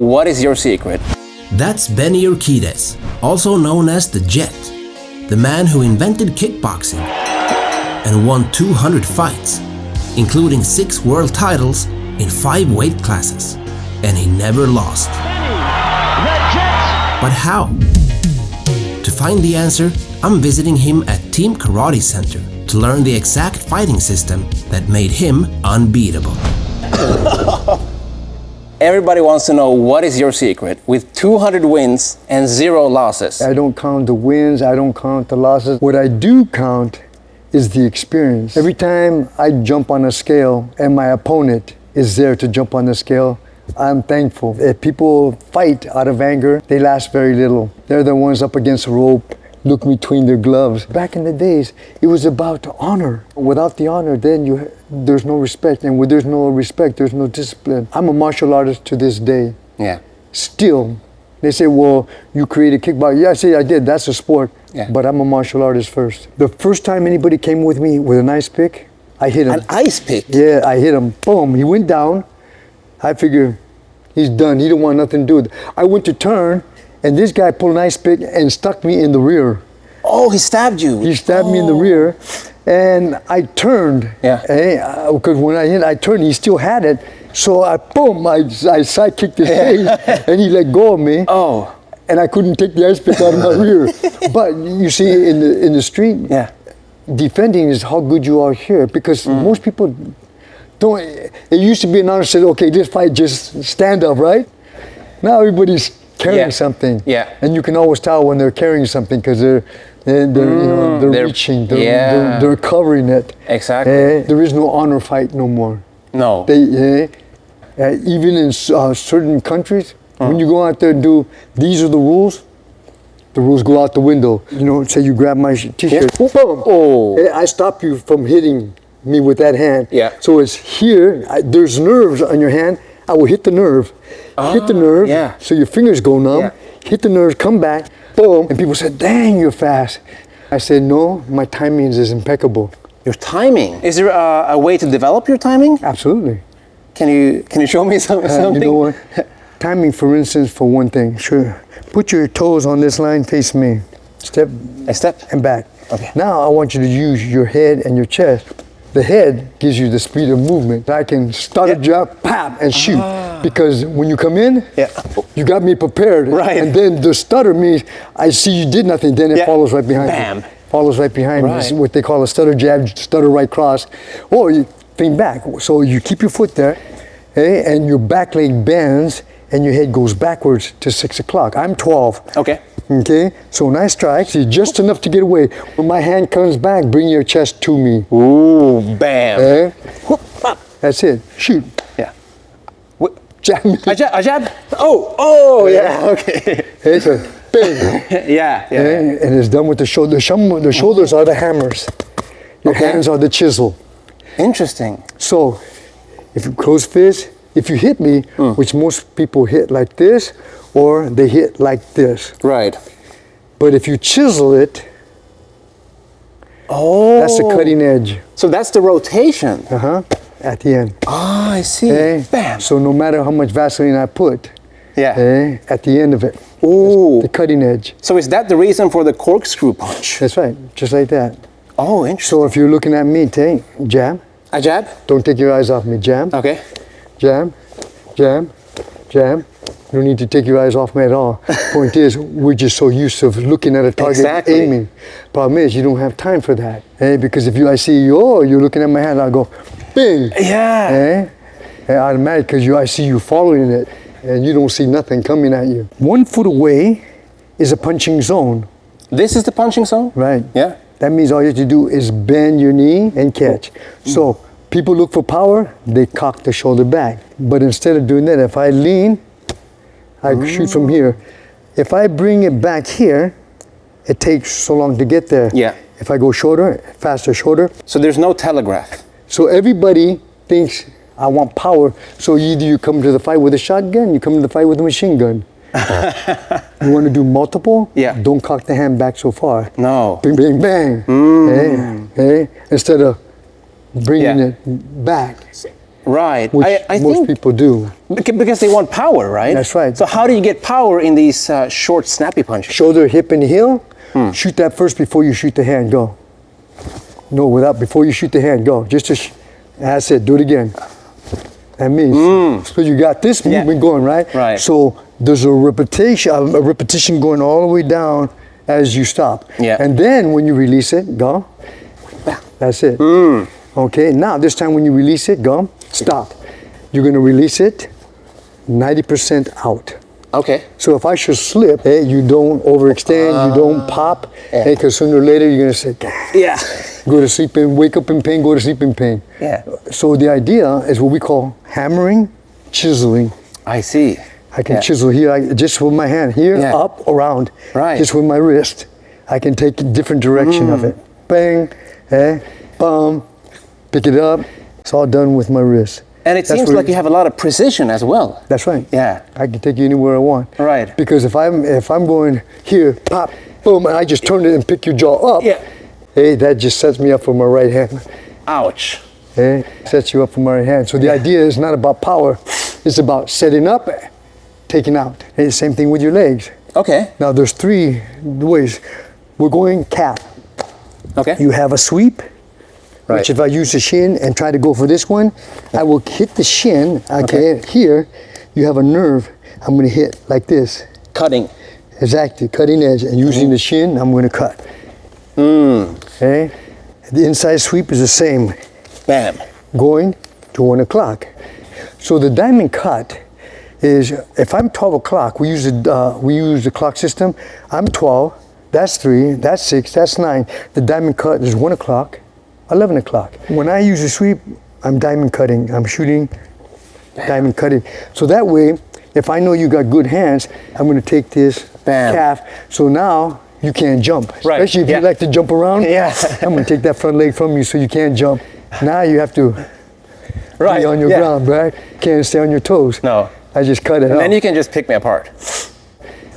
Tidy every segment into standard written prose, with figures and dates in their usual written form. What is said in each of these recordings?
What is your secret? That's Benny Urquidez, also known as the Jet, the man who invented kickboxing and won 200 fights, including 6 world titles in 5 weight classes, and he never lost. Benny, the Jet! But how? To find the answer, I'm visiting him at Team Karate Center to learn the exact fighting system that made him unbeatable. Everybody wants to know what is your secret with 200 wins and 0 losses. I don't count the wins, I don't count the losses. What I do count is the experience. Every time I jump on a scale and my opponent is there to jump on the scale, I'm thankful. If people fight out of anger, they last very little. They're the ones up against the rope, look between their gloves. Back in the days, it was about honor. Without the honor, then there's no respect. And where there's no respect, there's no discipline. I'm a martial artist to this day. Yeah. Still, they say, well, you created kickboxing. Yeah, I say I did, that's a sport. Yeah. But I'm a martial artist first. The first time anybody came with me with an ice pick, I hit him. An ice pick? Yeah, I hit him. Boom, he went down. I figured he's done. He didn't want nothing to do with it. I went to turn, and this guy pulled an ice pick and stuck me in the rear. Oh, he stabbed you. He stabbed me in the rear, and I turned. Yeah. Because when I turned, he still had it. So I side kicked his face, and he let go of me. Oh. And I couldn't take the ice pick out of my rear. But you see, in the street, yeah, defending is how good you are here, because most people don't. It used to be an honor said, okay, this fight, just stand up, right? Now everybody's carrying something. Yeah. And you can always tell when they're carrying something because they're reaching, they're covering it. Exactly. There is no honor fight no more. No. Even in certain countries, when you go out there and do, these are the rules go out the window. You know, say you grab my t-shirt, boom, I stop you from hitting me with that hand. Yeah. So it's here, there's nerves on your hand, I will hit the nerve, so your fingers go numb, hit the nerve, come back, boom, and people said, dang, you're fast. I said, no, my timing is impeccable. Your timing? Is there a way to develop your timing? Absolutely. Can you show me something? You know what? Timing, for instance, for one thing, sure. Put your toes on this line, face me. Step. I step. And back. Okay. Now I want you to use your head and your chest. The head gives you the speed of movement. I can start a jump, pop, and shoot. Because when you come in, you got me prepared. Right. And then the stutter means, I see you did nothing, then it follows right behind you. Follows right behind you. It's what they call a stutter jab, stutter right cross. Or you think back. So you keep your foot there, and your back leg bends, and your head goes backwards to 6 o'clock. I'm 12. Okay. Okay, so nice strike. See, just enough to get away. When my hand comes back, bring your chest to me. Ooh, bam. That's it. Shoot. Yeah. Jab. A jab? Oh, yeah, okay. It's a bang. Yeah. And it's done with the shoulder. The shoulders are the hammers. Your hands are the chisel. Interesting. So, if you close fist, if you hit me, which most people hit like this, or they hit like this. Right. But if you chisel it, that's the cutting edge. So that's the rotation. At the end. Ah, I see. Bam. So no matter how much Vaseline I put, at the end of it, ooh, the cutting edge. So is that the reason for the corkscrew punch? That's right, just like that. Oh, interesting. So if you're looking at me, jab. A jab? Don't take your eyes off me, jab. Okay. Jab, jab, jab. You don't need to take your eyes off me at all. Point is, we're just so used to looking at a target, aiming. Problem is, you don't have time for that. Because if I see you, you're looking at my hand, I'll go, bing. Yeah. Automatic, because I see you following it, and you don't see nothing coming at you. 1 foot away is a punching zone. This is the punching zone? Right. Yeah. That means all you have to do is bend your knee and catch. So people look for power, they cock the shoulder back. But instead of doing that, if I lean, I shoot from here. If I bring it back here, it takes so long to get there. Yeah. If I go shorter, faster, shorter. So there's no telegraph. So everybody thinks I want power. So either you come to the fight with a shotgun, you come to the fight with a machine gun. You want to do multiple? Yeah. Don't cock the hand back so far. No. Bing, bing, bang. Instead of bringing it back. Right. which I most think people do. because they want power, right? That's right. So how do you get power in these short, snappy punches? Shoulder, hip, and heel. Shoot that first before you shoot the hand. Go. No, before you shoot the hand. Go. That's it. Do it again. That means so you got this movement going, right? Right. So there's a repetition going all the way down as you stop. Yeah. And then when you release it, go. That's it. Okay. Now this time when you release it, go. Stop. You're gonna release it 90% out. Okay. So if I should slip, you don't overextend, you don't pop, because sooner or later you're gonna say, Yeah. go to sleep and wake up in pain, go to sleep in pain. Yeah. So the idea is what we call hammering, chiseling. I see. I can chisel here, just with my hand, here, up, around, Right. just with my wrist. I can take a different direction of it. Bang, bum, pick it up. It's all done with my wrist. And it That's seems where- like you have a lot of precision as well. That's right. Yeah. I can take you anywhere I want. Right. Because if I'm going here, pop, boom, and I just turn it and pick your jaw up, Yeah. hey, that just sets me up for my right hand. Ouch. Hey, sets you up for my right hand. So the idea is not about power, it's about setting up, taking out. Hey, same thing with your legs. Okay. Now there's 3 ways. We're going calf. Okay. You have a sweep, Right. which if I use the shin and try to go for this one, I will hit the shin. Okay. Here, you have a nerve. I'm going to hit like this. Cutting. Exactly, cutting edge. And using the shin, I'm going to cut. Okay. The inside sweep is the same. Bam. Going to 1 o'clock. So the diamond cut is, if I'm 12 o'clock, we use the clock system. I'm 12. That's 3. That's 6. That's 9. The diamond cut is 1 o'clock. 11 o'clock. When I use a sweep, I'm diamond cutting. I'm shooting, diamond cutting. So that way, if I know you got good hands, I'm going to take this calf. So now you can't jump. Right. Especially if you like to jump around. Yeah. I'm going to take that front leg from you so you can't jump. Now you have to be on your ground, right? Can't stay on your toes. No. I just cut it And off. then you can just pick me apart.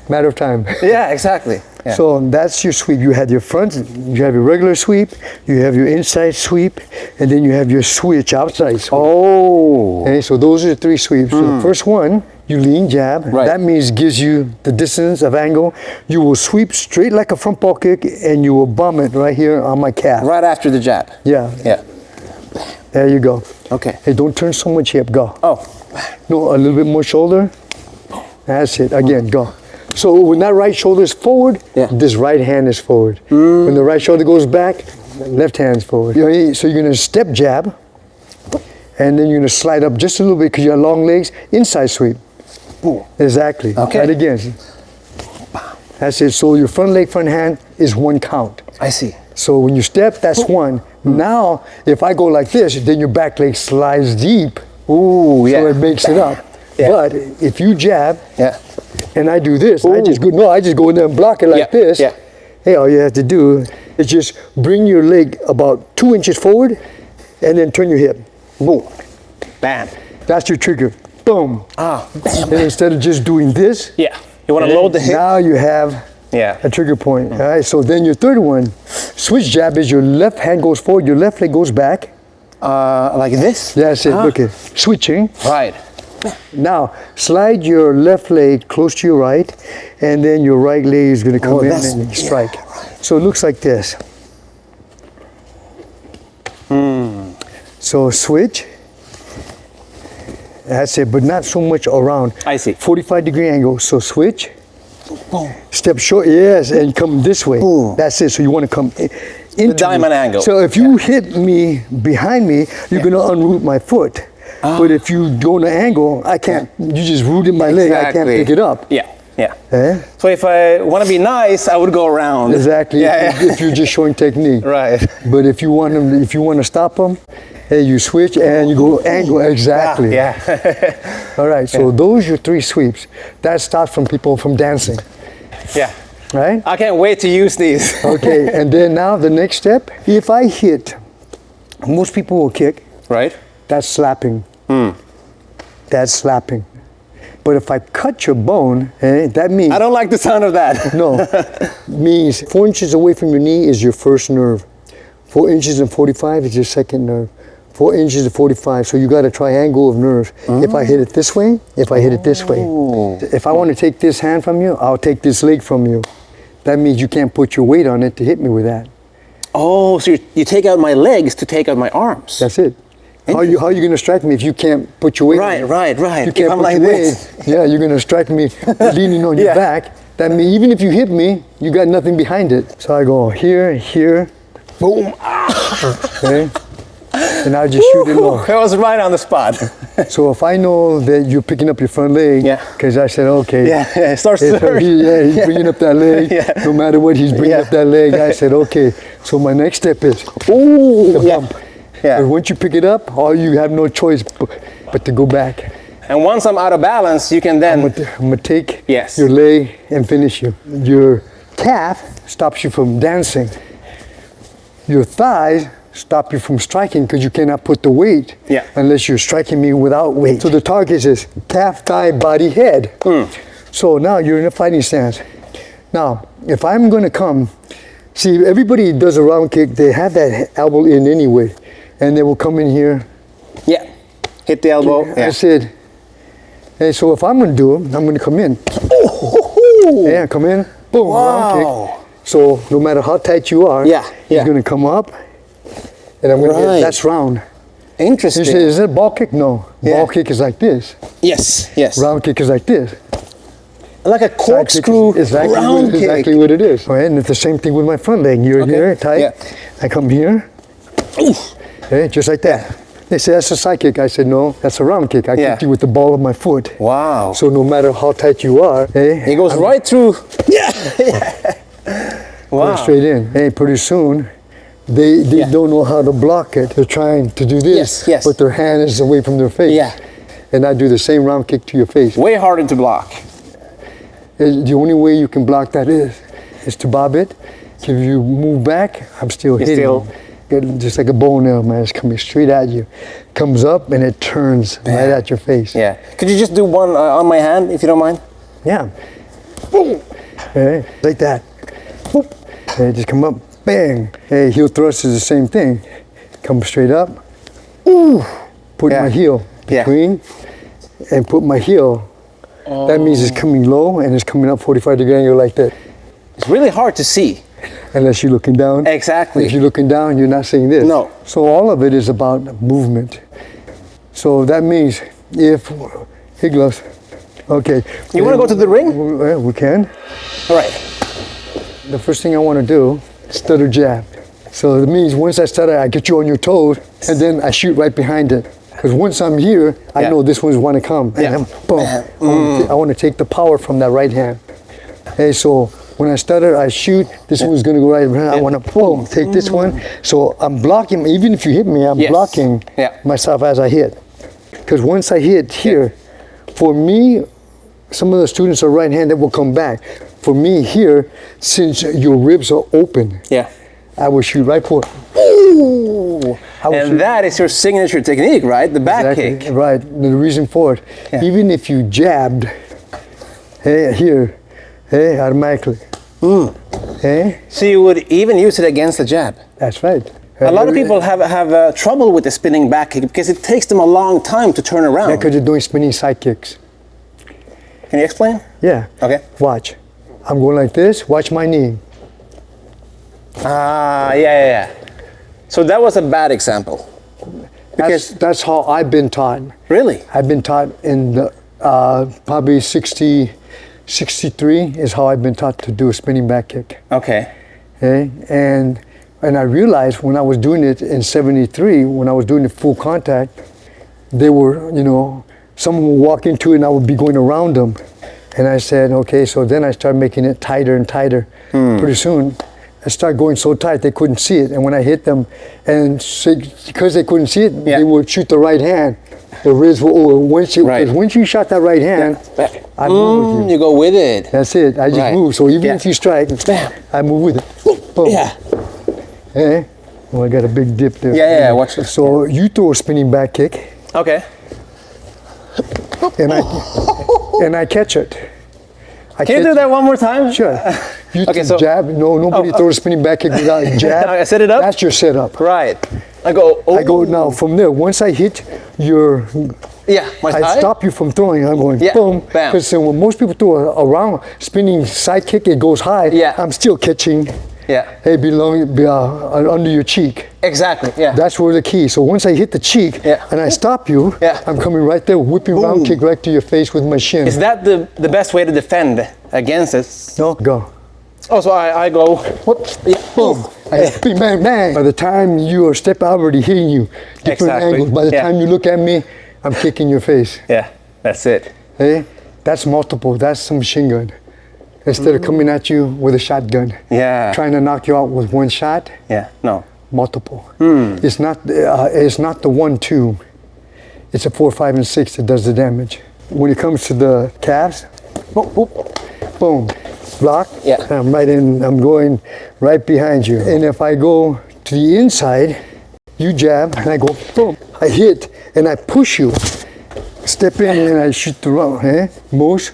Matter of time. Yeah, exactly. Yeah. So that's your sweep. You have your front, you have your regular sweep, you have your inside sweep, and then you have your switch outside sweep. Oh. Okay, so those are the 3 sweeps. So the first one, you lean jab. Right. That means gives you the distance of angle. You will sweep straight like a front ball kick, and you will bomb it right here on my calf. Right after the jab. Yeah. Yeah. There you go. Okay. Hey, don't turn so much hip. Go. Oh. No, a little bit more shoulder. That's it. Again, go. So when that right shoulder is forward, this right hand is forward. When the right shoulder goes back, left hand's forward. So you're gonna step jab, and then you're gonna slide up just a little bit because you have long legs, inside sweep. Exactly. Okay. Right again. That's it. So your front leg, front hand is 1 count. I see. So when you step, that's 1. Now, if I go like this, then your back leg slides deep. Ooh, yeah. So it makes it up. Yeah. But if you jab, Yeah. and I do this, I just go in there and block it like this. Yeah. Hey, all you have to do is just bring your leg about 2 inches forward, and then turn your hip. Boom. Bam. That's your trigger. Boom. Ah. And instead of just doing this, Yeah. You want to load the hip? now you have Yeah. a trigger point. All right. So then your third one, switch jab, is your left hand goes forward, your left leg goes back. Like this? That's it. Look at switching. Right. Now slide your left leg close to your right, and then your right leg is going to come in and strike. So it looks like this. So switch. That's it, but not so much around. I see. 45-degree angle. So switch. Step short, yes, and come this way. That's it. So you want to come into The diamond angle. So if you hit me behind me, you're going to unroot my foot. But if you go in an angle, I can't. You just rooted my leg. I can't pick it up. Yeah. Yeah. Eh? So if I want to be nice, I would go around. Exactly. Yeah. If you're just showing technique. Right. But if you want them, if you want to stop them, hey, you switch and you go angle exactly. Yeah. All right. So those are your 3 sweeps. That stops from people from dancing. Yeah. Right. I can't wait to use these. Okay. And then now the next step. If I hit, most people will kick. Right. That's slapping. That's slapping. But if I cut your bone, that means I don't like the sound of that. no, means 4 inches away from your knee is your first nerve. 4 inches and 45 is your second nerve. 4 inches to 45. So you got a triangle of nerves. If I hit it this way, if I hit it this way. If I want to take this hand from you, I'll take this leg from you. That means you can't put your weight on it to hit me with that. Oh, so you take out my legs to take out my arms. That's it. How are you going to strike me if you can't put your weight on it? Right. You can't if I'm put like your this. weight. Yeah, you're going to strike me leaning on your back. That means even if you hit me, you got nothing behind it. So I go here, boom. Okay? And I just shoot it low. It was right on the spot. So if I know that you're picking up your front leg, because I said, okay. It starts to hurt. He's bringing up that leg. No matter what, he's bringing up that leg. I said, okay. So my next step is the bump. But once you pick it up, you have no choice but to go back. And once I'm out of balance, you can then... I'm going to take your leg and finish you. Your calf stops you from dancing. Your thighs stop you from striking because you cannot put the weight unless you're striking me without weight. So the target is calf, thigh, body, head. So now you're in a fighting stance. Now, if I'm going to come, see, everybody does a round kick, they have that elbow in anyway, and they will come in here. Yeah, hit the elbow. I said, hey, so if I'm going to do it, I'm going to come in. Yeah, come in, boom, round kick. So no matter how tight you are, he's going to come up. And I'm going to hit, that's round. Interesting. Is it a ball kick? No. Ball kick is like this. Yes. Round kick is like this. Like a corkscrew round kick. Exactly what it is. Right, and it's the same thing with my front leg. You're here, tight. I come here. Okay, just like that. They say, that's a side kick. I said, no, that's a round kick. I kicked you with the ball of my foot. Wow. So no matter how tight you are, it goes right through. Wow. Straight in. Hey, pretty soon, they don't know how to block it. They're trying to do this, but their hand is away from their face. And I do the same round kick to your face. Way harder to block. The only way you can block that is to bob it. If you move back, I'm still hitting. Just like a bow nail, man, it's coming straight at you. Comes up and it turns right at your face. Could you just do one on my hand, if you don't mind? Yeah. Boom. Hey, like that. Boop. Hey, just come up. Bang. Hey, heel thrust is the same thing. Come straight up. Ooh. Put my heel between and put my heel. That means it's coming low and it's coming up 45-degree angle like that. It's really hard to see. Unless you're looking down. Exactly. If you're looking down, you're not seeing this. No. So all of it is about movement. So that means if, hey gloves. Okay. You want to go to the ring? Well, we can. All right. The first thing I want to do, stutter jab. So it means once I stutter, I get you on your toes, and then I shoot right behind it. Because once I'm here, I know this one's want to come. And then boom. I want to take the power from that right hand. Hey, so when I stutter, I shoot. This one's going to go right behind. I want to boom, take this one. So I'm blocking, even if you hit me, I'm blocking myself as I hit. Because once I hit here, for me, some of the students are right-handed will come back. For me here, since your ribs are open, I will shoot right for it. Ooh! And that is your signature technique, right? The back kick. Right, the reason for it. Even if you jabbed, here, automatically. So you would even use it against the jab? That's right. A lot of people have trouble with the spinning back kick because it takes them a long time to turn around. Yeah, because you're doing spinning side kicks. Can you explain? Yeah. Okay. Watch. I'm going like this. Watch my knee. So that was a bad example. Because that's how I've been taught. Really? I've been taught in the probably 63 is how I've been taught to do a spinning back kick. Okay. And I realized when I was doing it in 73, when I was doing it full contact, they were, someone would walk into it and I would be going around them. And I said, okay, so then I started making it tighter and tighter. Pretty soon, I started going so tight they couldn't see it. And when I hit them, and so, because they couldn't see it, they would shoot the right hand. The ribs were over. Once you shot that right hand, I move with you. You go with it. That's it. I just move. So even if you strike, I move with it. Boom. Well, I got a big dip there. Watch this. So you throw a spinning back kick. Okay. And I catch it. Can you do that one more time? Sure. You Okay, so jab. No, nobody throws a spinning back kick without a jab. I set it up? That's your setup. right. I go. Oh. I go now from there. Once I hit your, Yeah, my I thigh? stop you from throwing. I'm going Yeah, boom. bam. Because when most people throw a round spinning side kick, it goes high. Yeah. I'm still catching. Yeah. Hey, under your cheek. Exactly. Yeah. That's where the key. So once I hit the cheek Yeah. and I stop you, Yeah. I'm coming right there, whipping round kick right to your face with my shin. Is that the best way to defend against it? No, go. Oh, so I go. Whoop. Yeah. Boom. Bang, bang, bang. By the time you are step out, already hitting you, different Exactly. angles. By the Yeah. time you look at me, I'm kicking your face. Yeah, that's it. Hey, that's multiple. That's some machine gun. Instead of coming at you with a shotgun, Yeah. trying to knock you out with one shot, Yeah. No. multiple. It's not the 1-2. It's a 4, 5, and 6 that does the damage. When it comes to the calves, boom, boom, boom, block. Yeah. I'm going right behind you. And if I go to the inside, you jab, and I go boom. I hit and I push you. Step in and I shoot the round. Eh? Most.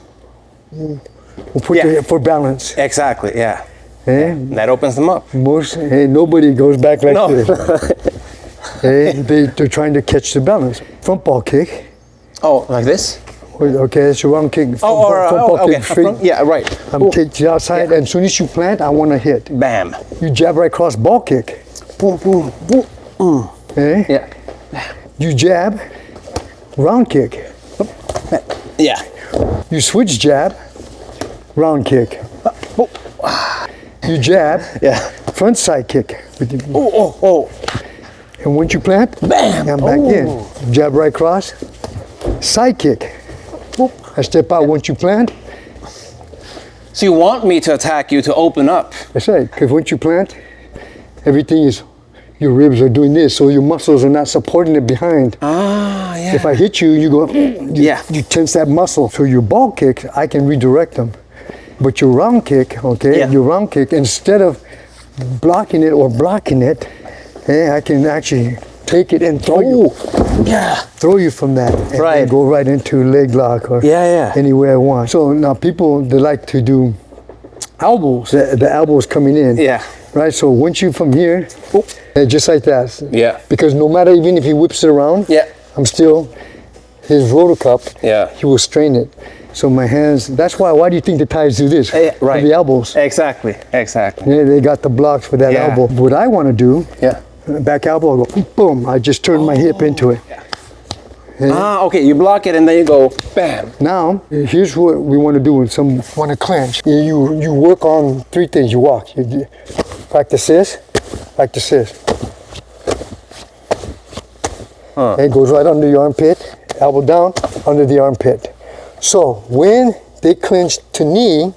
We'll put Yeah. you for balance. Exactly. Yeah. Eh? That opens them up. Most. Hey, nobody goes back like No. this. Hey, they're trying to catch the balance. Front ball kick. Oh, like this? Okay, that's your round kick. Front Oh, front ball okay. kick straight. Yeah, right. I'm Ooh. kicked to the outside, Yeah. and as soon as you plant, I want to hit. Bam. You jab right across, ball kick. Boom, boom, boom. Eh? Yeah. You jab, round kick. Yeah. You switch jab, round kick. You jab, Yeah. front side kick. Oh, oh, oh. And once you plant, Bam. I'm back in. Jab right across, side kick. I step out once you plant. So you want me to attack you to open up? That's right, because once you plant, everything is, your ribs are doing this, so your muscles are not supporting it behind. Ah, yeah. If I hit you, you go, Yeah. you tense that muscle. So your ball kick, I can redirect them. But your round kick, okay, Yeah. your round kick, instead of blocking it or blocking it, I can actually take it and throw you. Yeah. Throw you from that and Right. then go right into leg lock or Yeah. anywhere I want. So now people, they like to do elbows, the elbows coming in. Yeah. Right, so once you from here, just like that. Yeah. Because no matter even if he whips it around, Yeah. I'm still, his rotor cup, Yeah. he will strain it. So my hands, that's why do you think the Thais do this? Right. The elbows. Exactly. Exactly. Yeah, they got the blocks for that Yeah. elbow. What I want to do, Yeah. back elbow, I go boom, I just turn my hip into it. Ah, okay. You block it and then you go bam. Now, here's what we want to do when some want to clinch. You work on 3 things. You walk. You practice this, practice this. It goes right under your armpit, elbow down, under the armpit. So when they clinch to knee,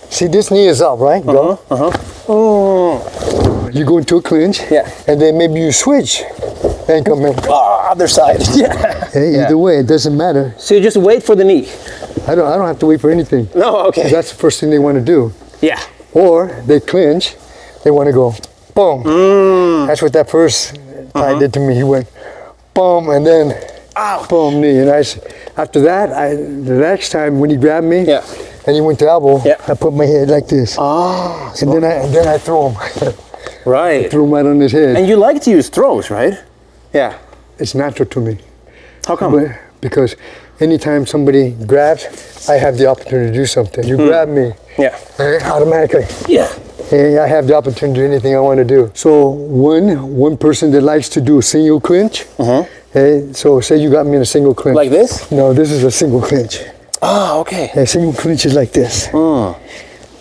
see this knee is up, right? Go. You go into a clinch, Yeah. and then maybe you switch and come in. Other side. Yeah. Hey, either way, it doesn't matter. So you just wait for the knee. I don't have to wait for anything. No. Okay. That's the first thing they want to do. Yeah. Or they clinch, they want to go boom. That's what that first guy did to me. He went boom and then boom knee. And after that, the next time when he grabbed me and he went to elbow, Yeah. I put my head like this. Ah. And then I throw him. Right. Threw him right on his head. And you like to use throws, right? Yeah. It's natural to me. How come? Because anytime somebody grabs, I have the opportunity to do something. You grab me, Yeah. automatically. Yeah. Hey, I have the opportunity to do anything I want to do. So one person that likes to do a single clinch, hey, so say you got me in a single clinch. Like this? No, this is a single clinch. Ah, okay. A single clinch is like this.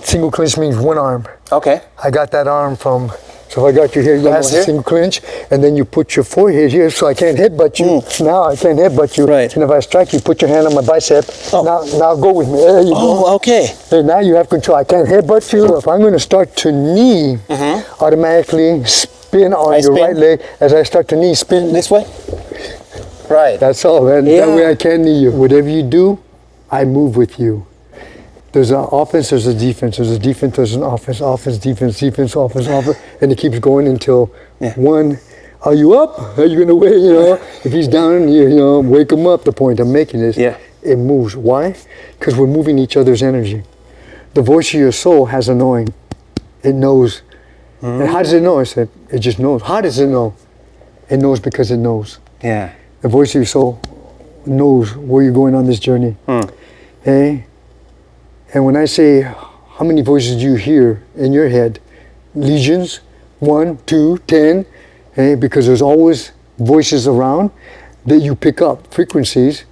Single clinch means one arm. Okay. I got that arm from, so if I got you here, that's here? a single clinch, and then you put your forehead here so I can't headbutt you. Now I can't headbutt you. Right. And if I strike you, put your hand on my bicep. Oh. Now go with me. There you go. Oh, okay. Hey, now you have control. I can't headbutt you. So if I'm going to start to knee, automatically spin on your spin? right leg. As I start to knee, spin. This way? Right. That's all. That Yeah. way I can knee you. Whatever you do, I move with you. There's an offense, there's a defense. There's a defense, there's an offense. Offense, defense, defense, offense, offense. And it keeps going until one, are you up? Are you going to wait? You know, if he's down, you know, wake him up. The point I'm making is it moves. Why? Because we're moving each other's energy. The voice of your soul has a knowing. It knows. And how does it know? I said, it just knows. How does it know? It knows because it knows. Yeah. The voice of your soul knows where you're going on this journey. Okay? And when I say, how many voices do you hear in your head? Legions, 1, 2, 10, okay? Because there's always voices around that you pick up, frequencies,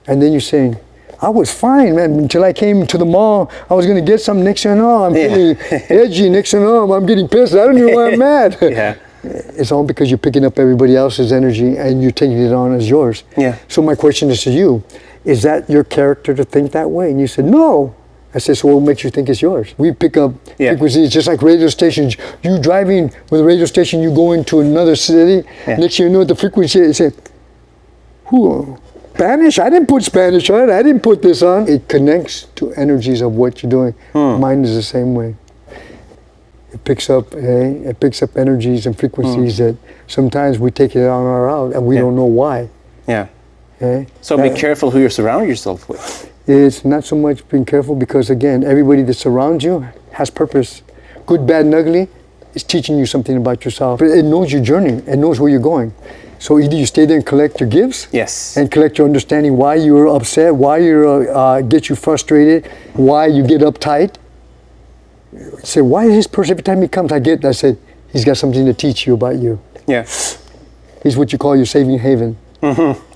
and then you're saying, I was fine, man, until I came to the mall. I was gonna get something. Next thing I know, I'm feeling edgy. Next thing I know, I'm getting pissed. I don't know why I'm mad. Yeah. It's all because you're picking up everybody else's energy and you're taking it on as yours. Yeah. So my question is to you, is that your character to think that way? And you said, no. I said, so what makes you think it's yours? We pick up frequencies just like radio stations. You driving with a radio station, you go into another city, next thing you know the frequency, you say, who? Spanish? I didn't put Spanish on it. I didn't put this on. It connects to energies of what you're doing. Mine is the same way. It picks up energies and frequencies that sometimes we take it on our out and we don't know why. Yeah. Okay? So be careful who you surround yourself with. It's not so much being careful because again, everybody that surrounds you has purpose. Good, bad, and ugly is teaching you something about yourself. But it knows your journey. It knows where you're going. So either you stay there and collect your gifts, and collect your understanding why you're upset, why you get you frustrated, why you get uptight. Say, why is this person every time he comes? I said, he's got something to teach you about you. Yeah. He's what you call your saving haven.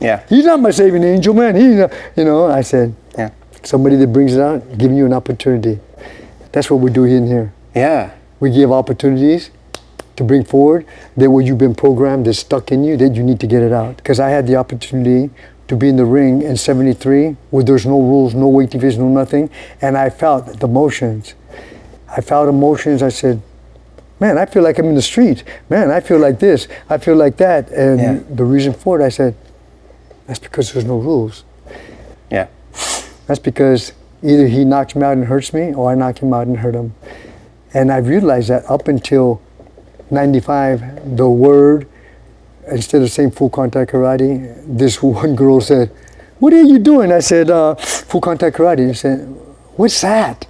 Yeah. He's not my saving angel, man. He's not, I said, somebody that brings it out, giving you an opportunity. That's what we do in here. Yeah. We give opportunities to bring forward that what you've been programmed that's stuck in you, that you need to get it out. Because I had the opportunity to be in the ring in '73 where there's no rules, no weight division, no nothing, and I felt the emotions. I said, man, I feel like I'm in the street. Man, I feel like this, I feel like that. And the reason for it, I said, that's because there's no rules. Yeah. That's because either he knocks me out and hurts me or I knock him out and hurt him. And I've realized that up until 95, the word, instead of saying full contact karate, this one girl said, what are you doing? I said, full contact karate. She said, what's that?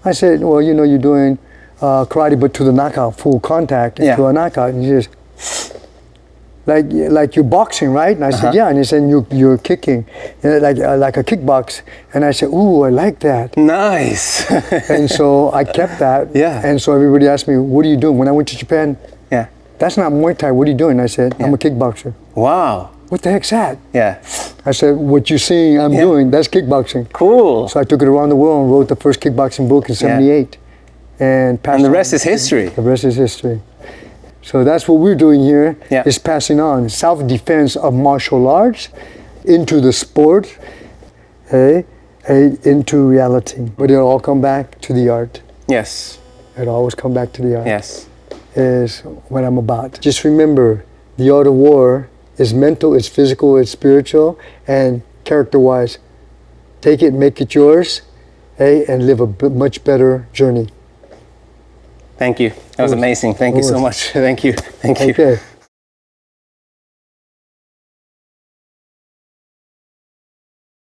I said, well, you're doing karate, but to the knockout, full contact, to a knockout. And she says, like you're boxing, right? And I said, yeah. And he said, you're kicking, like a kickbox. And I said, ooh, I like that. Nice. And so I kept that. Yeah. And so everybody asked me, what are you doing? When I went to Japan, that's not Muay Thai. What are you doing? I said, I'm a kickboxer. Wow. What the heck's that? Yeah. I said, what you're seeing I'm doing, that's kickboxing. Cool. So I took it around the world and wrote the first kickboxing book in '78. And the rest is history. The rest is history. So that's what we're doing here, is passing on self-defense of martial arts into the sport, into reality. But it'll all come back to the art. Yes. It'll always come back to the art. Yes. Is what I'm about. Just remember, the art of war is mental, it's physical, it's spiritual, and character-wise. Take it, make it yours, and live a much better journey. Thank you. That was amazing. Thank you so much. Thank you. Thank you. Okay.